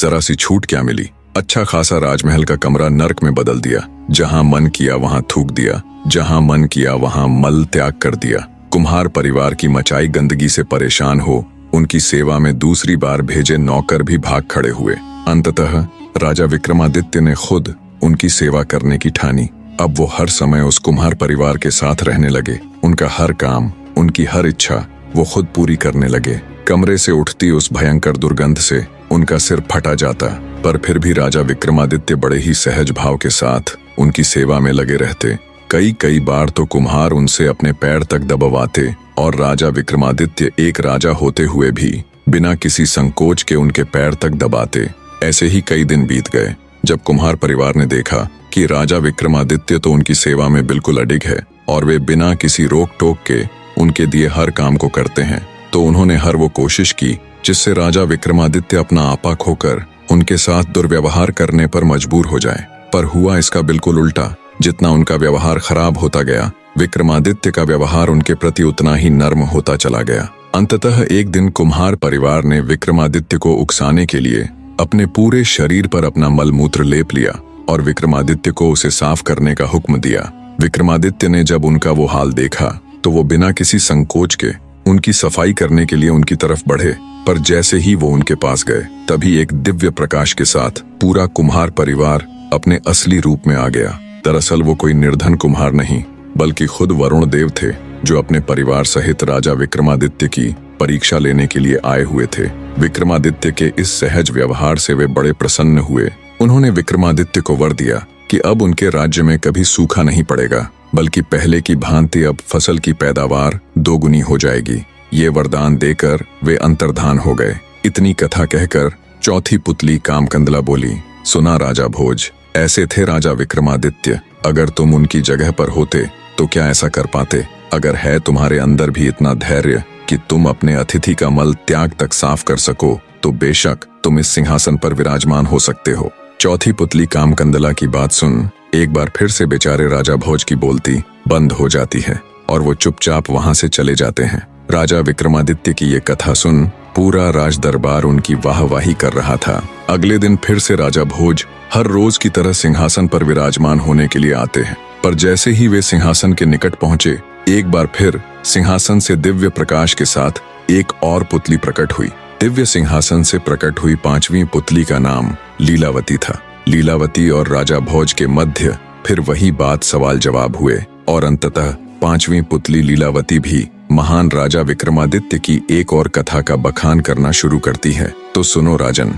जरा सी छूट क्या मिली। अच्छा खासा राजमहल का कमरा नर्क में बदल दिया। जहां मन किया वहां थूक दिया, जहां मन किया वहां मल त्याग कर दिया। कुम्हार परिवार की मचाई गंदगी से परेशान हो उनकी सेवा में दूसरी बार भेजे नौकर भी भाग खड़े हुए। अंततः राजा विक्रमादित्य ने खुद उनकी सेवा करने की ठानी। अब वो हर समय उस कुम्हार परिवार के साथ रहने लगे। उनका हर काम, उनकी हर इच्छा वो खुद पूरी करने लगे। कमरे से उठती उस भयंकर दुर्गंध से उनका सिर फटा जाता, पर फिर भी राजा विक्रमादित्य बड़े ही सहज भाव के साथ उनकी सेवा में लगे रहते। कई बार तो कुम्हार उनसे अपने पैर तक दबवाते और राजा विक्रमादित्य एक राजा होते हुए भी बिना किसी संकोच के उनके पैर तक दबाते। ऐसे ही कई दिन बीत गए। जब कुम्हार परिवार ने देखा कि राजा विक्रमादित्य तो उनकी सेवा में बिल्कुल अडिग है और वे बिना किसी रोक टोक के उनके दिए हर काम को करते हैं, तो उन्होंने हर वो कोशिश की जिससे राजा विक्रमादित्य अपना आपा खोकर उनके साथ दुर्व्यवहार करने पर मजबूर हो जाए। पर हुआ इसका बिल्कुल उल्टा। जितना उनका व्यवहार खराब होता गया, विक्रमादित्य का व्यवहार उनके प्रति उतना ही नर्म होता चला गया। अंततः एक दिन कुम्हार परिवार ने विक्रमादित्य को उकसाने के लिए अपने पूरे शरीर पर अपना मलमूत्र लेप लिया और विक्रमादित्य को उसे साफ करने का हुक्म दिया। विक्रमादित्य ने जब उनका वो हाल देखा तो वो बिना किसी संकोच के उनकी सफाई करने के लिए उनकी तरफ बढ़े। पर जैसे ही वो उनके पास गए, तभी एक दिव्य प्रकाश के साथ पूरा कुम्हार परिवार अपने असली रूप में आ गया। दरअसल वो कोई निर्धन कुम्हार नहीं, बल्कि खुद वरुण देव थे, जो अपने परिवार सहित राजा विक्रमादित्य की परीक्षा लेने के लिए आए हुए थे। विक्रमादित्य के इस सहज व्यवहार से वे बड़े प्रसन्न हुए। उन्होंने विक्रमादित्य को वर दिया कि अब उनके राज्य में कभी सूखा नहीं पड़ेगा, बल्कि पहले की भांति अब फसल की पैदावार दोगुनी हो जाएगी। ये वरदान देकर वे अंतर्धान हो गए। इतनी कथा कहकर चौथी पुतली कामकंदला बोली, सुना राजा भोज, ऐसे थे राजा विक्रमादित्य। अगर तुम उनकी जगह पर होते तो क्या ऐसा कर पाते? अगर है तुम्हारे अंदर भी इतना धैर्य कि तुम अपने अतिथि का मल त्याग तक साफ कर सको, तो बेशक तुम इस सिंहासन पर विराजमान हो सकते हो। चौथी पुतली कामकंदला की बात सुन एक बार फिर से बेचारे राजा भोज की बोलती बंद हो जाती है और वो चुपचाप वहां से चले जाते हैं। राजा विक्रमादित्य की ये कथा सुन पूरा राज दरबार उनकी वाहवाही कर रहा था। अगले दिन फिर से राजा भोज हर रोज की तरह सिंहासन पर विराजमान होने के लिए आते हैं। पर जैसे ही वे सिंहासन के निकट पहुंचे, एक बार फिर सिंहासन से दिव्य प्रकाश के साथ एक और पुतली प्रकट हुई। दिव्य सिंहासन से प्रकट हुई पांचवी पुतली का नाम लीलावती था। लीलावती और राजा भोज के मध्य फिर वही बात सवाल जवाब हुए और अंततः पांचवी पुतली लीलावती भी महान राजा विक्रमादित्य की एक और कथा का बखान करना शुरू करती है। तो सुनो राजन।